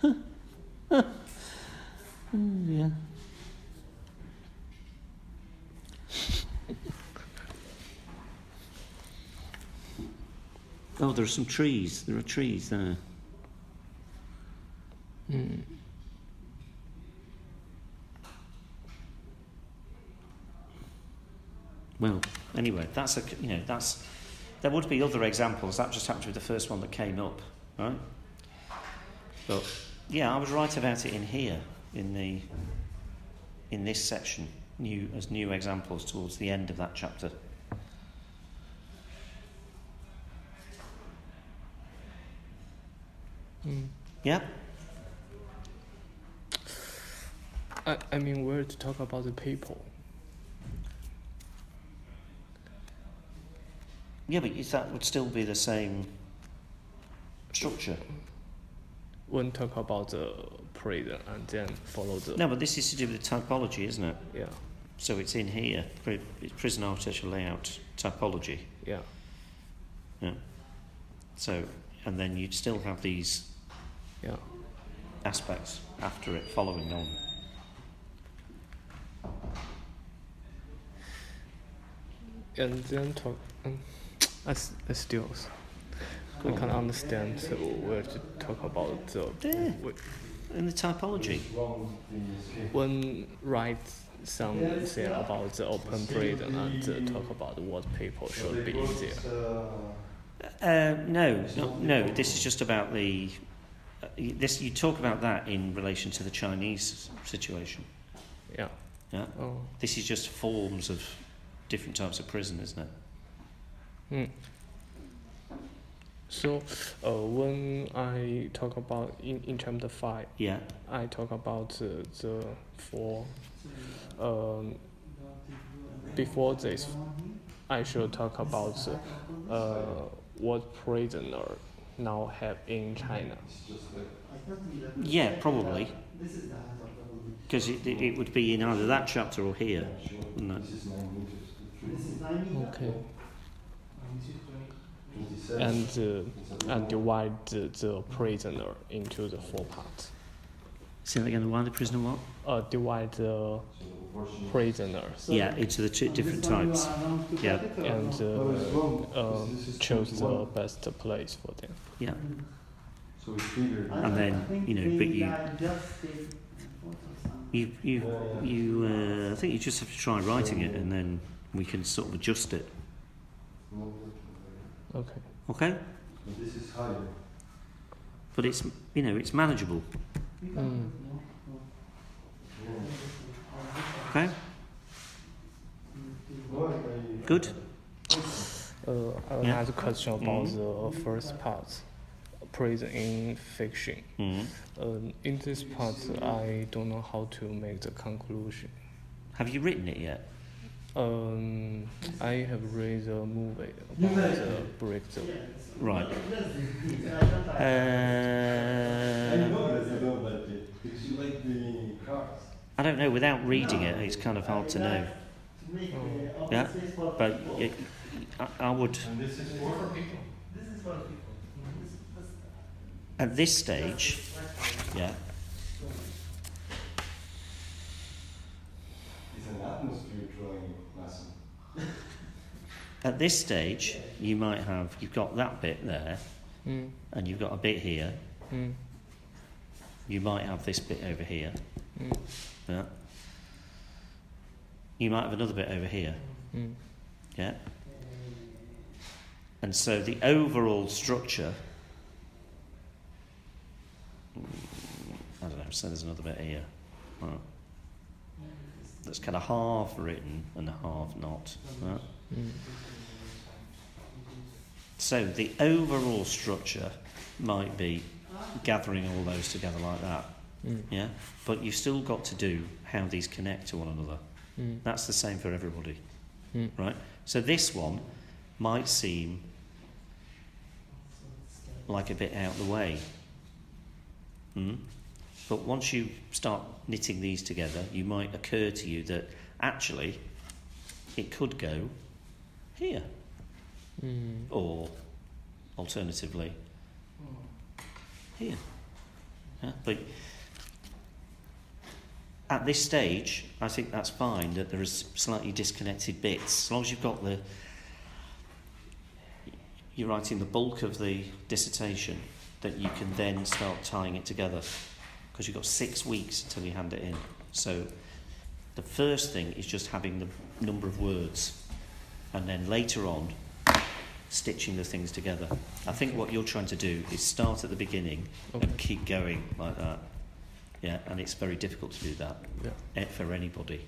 Yeah. Oh, there are some trees. There are trees there. Well, anyway, there would be other examples. That just happened to be the first one that came up, right? But yeah, I was right about it in here, in this section, new examples towards the end of that chapter. Yeah. I mean, we're to talk about the people. Yeah, but that would still be the same structure. When talk about the prison and then follow the... No, but this is to do with the typology, isn't it? Yeah. So it's in here, prison architectural layout typology. Yeah. Yeah. So, and then you'd still have these aspects after it following on. And then talk... I still... I can't understand where to talk about the... There, in the typology. When write something about the open prison and talk about what people should be in there. No. This is just about the... you talk about that in relation to the Chinese situation. Yeah. Yeah. Oh. This is just forms of different types of prison, isn't it? So, when I talk about in chapter 5, I talk about the four. Before this, I should talk about what prisoner now have in China. Yeah, probably. Because it would be in either that chapter or here, wouldn't it? Okay. And divide the prisoner into the 4 parts. Say that again, why the prisoner what? Divide the prisoners. Yeah, into the 2 different types. Yeah. And choose the best place for them. Yeah. And then, but I think you just have to try writing it and then we can sort of adjust it. Okay. Okay? This is higher. But it's it's manageable. Okay? Good? Another question about the first part, prison in fiction. In this part, I don't know how to make the conclusion. Have you written it yet? I have read the movie about the breakthrough. Right. I don't know. Without reading it, it's kind of hard to know. Yeah, but I would. At this stage, yeah. At this stage, you've got that bit there, and you've got a bit here. You might have this bit over here. Yeah. You might have another bit over here. Yeah. And so the overall structure, I don't know, so there's another bit here. Right. That's kind of half written and half not. Right? So the overall structure might be gathering all those together like that. Yeah, but you've still got to do how these connect to one another. That's the same for everybody, right? So this one might seem like a bit out of the way, but once you start knitting these together, you might occur to you that actually it could go here, or alternatively here. Yeah? But at this stage, I think that's fine, that there is slightly disconnected bits. As long as you've got you're writing the bulk of the dissertation, that you can then start tying it together. Because you've got 6 weeks until you hand it in. So the first thing is just having the number of words. And then later on, stitching the things together. I think what you're trying to do is start at the beginning and keep going like that. Yeah, and it's very difficult to do that for anybody.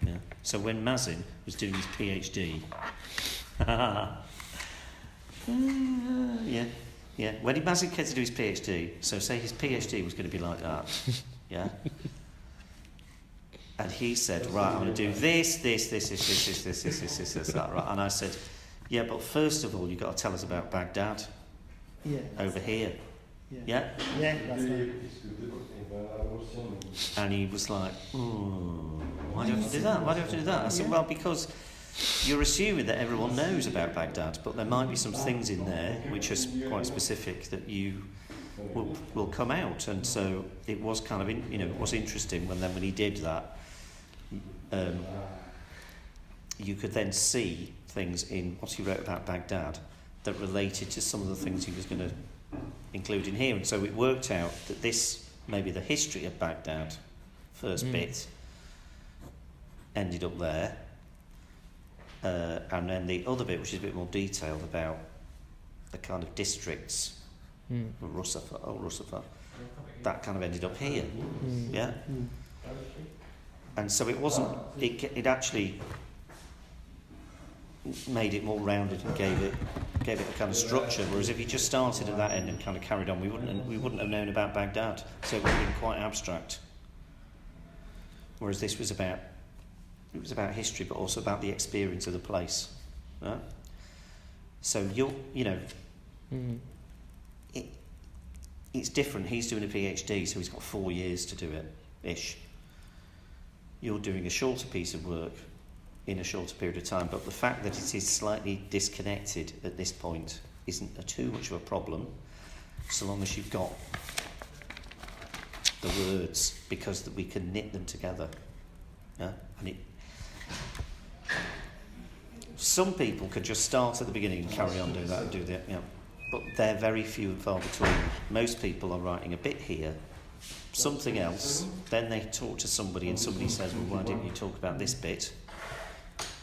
Yeah. So when Mazin was doing his PhD, when Mazin came to do his PhD, so say his PhD was going to be like that, yeah. And he said, right, I'm going to do this, that, right? And I said, yeah, but first of all, you've got to tell us about Baghdad. Yeah. Over here. Yeah. Yeah, that's right. And he was like, why do you have to do that? Why do you have to do that? I said, well, because you're assuming that everyone knows about Baghdad, but there might be some things in there which are quite specific that you will come out. And so it was kind of, it was interesting when he did that. You could then see things in what he wrote about Baghdad that related to some of the things he was going to include in here. And so it worked out that this, maybe the history of Baghdad, first bit, ended up there. And then the other bit, which is a bit more detailed about the kind of districts, Rusafa, that kind of ended up here. Yeah? And so it wasn't, it actually made it more rounded and gave it a kind of structure, whereas if you just started at that end and kind of carried on, we wouldn't have known about Baghdad, so it would have been quite abstract. Whereas this was about history, but also about the experience of the place. Right? So it's different. He's doing a PhD, so he's got 4 years to do it, ish. You're doing a shorter piece of work in a shorter period of time, but the fact that it is slightly disconnected at this point isn't too much of a problem, so long as you've got the words, because we can knit them together. Yeah? And some people could just start at the beginning and carry on doing that and do that, but they're very few and far between. Most people are writing a bit here, something else, then they talk to somebody and somebody says, well, why didn't you talk about this bit?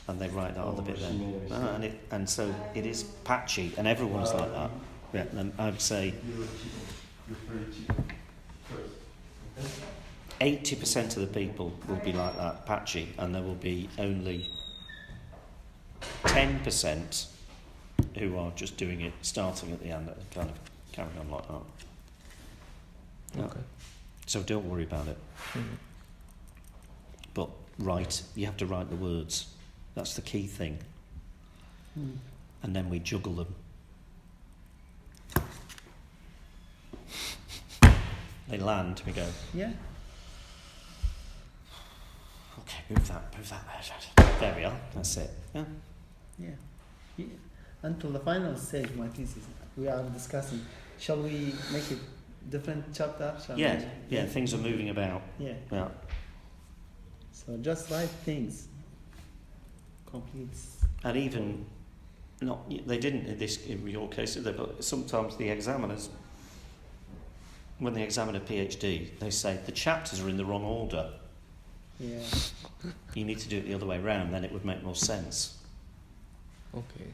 And they write that other bit then. And so it is patchy, and everyone's like that. Yeah, and I'd say 80% of the people will be like that, patchy, and there will be only 10% who are just doing it, starting at the end and kind of carrying on like that. Yeah. Okay. So don't worry about it. But you have to write the words. That's the key thing. And then we juggle them. They land, we go, yeah. Okay, move that. There we are, that's it. Yeah. Until the final stage, my thesis, we are discussing, shall we make it different chapter? Yeah, things are moving about. Yeah. So just write things. Completes. And even, they didn't in your case, did they? But sometimes the examiners, when they examine a PhD, they say the chapters are in the wrong order. Yeah. You need to do it the other way around, then it would make more sense. Okay.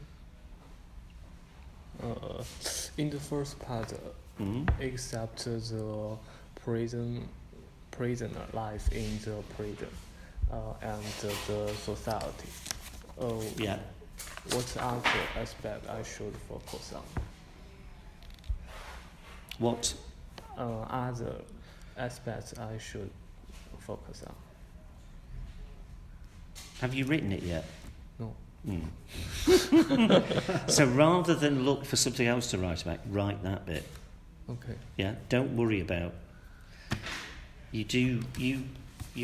In the first part, except the prisoner life in the prison and the society. What other aspect I should focus on? What? Other aspects I should focus on. Have you written it yet? No. So rather than look for something else to write about, write that bit. Okay. Yeah. Don't worry about. You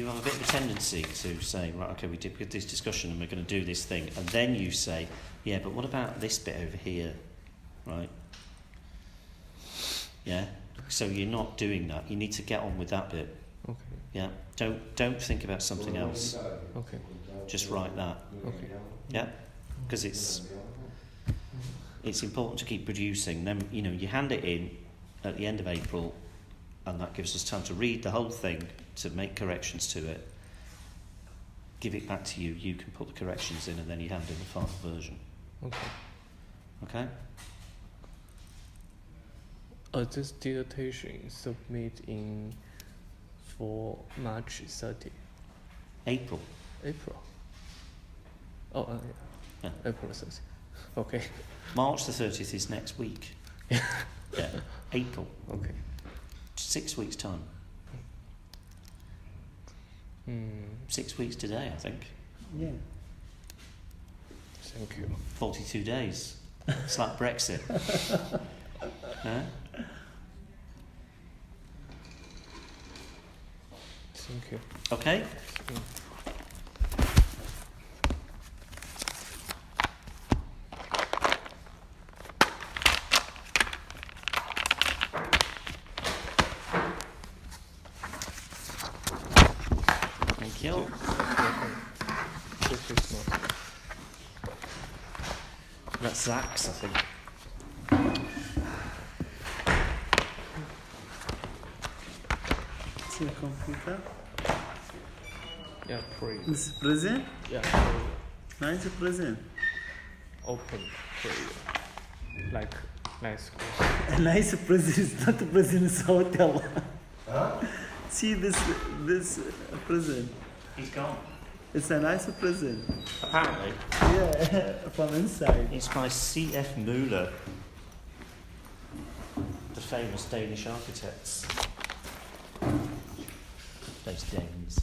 have a bit of a tendency to say, right, okay, we did this discussion and we're going to do this thing, and then you say, yeah, but what about this bit over here, right? Yeah. So you're not doing that. You need to get on with that bit. Okay. Yeah. Don't think about something else. Okay. Just write that. Okay. Yeah. Because it's important to keep producing. Then you hand it in at the end of April, and that gives us time to read the whole thing, to make corrections to it. Give it back to you. You can put the corrections in, and then you hand in the final version. Okay. Okay. This dissertation submit in for March 30. April. April. Oh, Yeah. April 30. Okay. March the 30th is next week. Yeah. April. Okay. 6 weeks' time. 6 weeks today, I think. Yeah. Thank you. 42 days. It's like Brexit. Huh? Thank you. Okay? Thank you. This is not. That's Zach's, I think. See the computer. Yeah, pray. This is present. Yeah, pray. Nice present. Open prayer. Like nice. A nice present is not a president's hotel. See this present. He's gone. It's a nice present. Apparently. Yeah, from inside. It's by C.F. Müller, the famous Danish architects. Those Danes.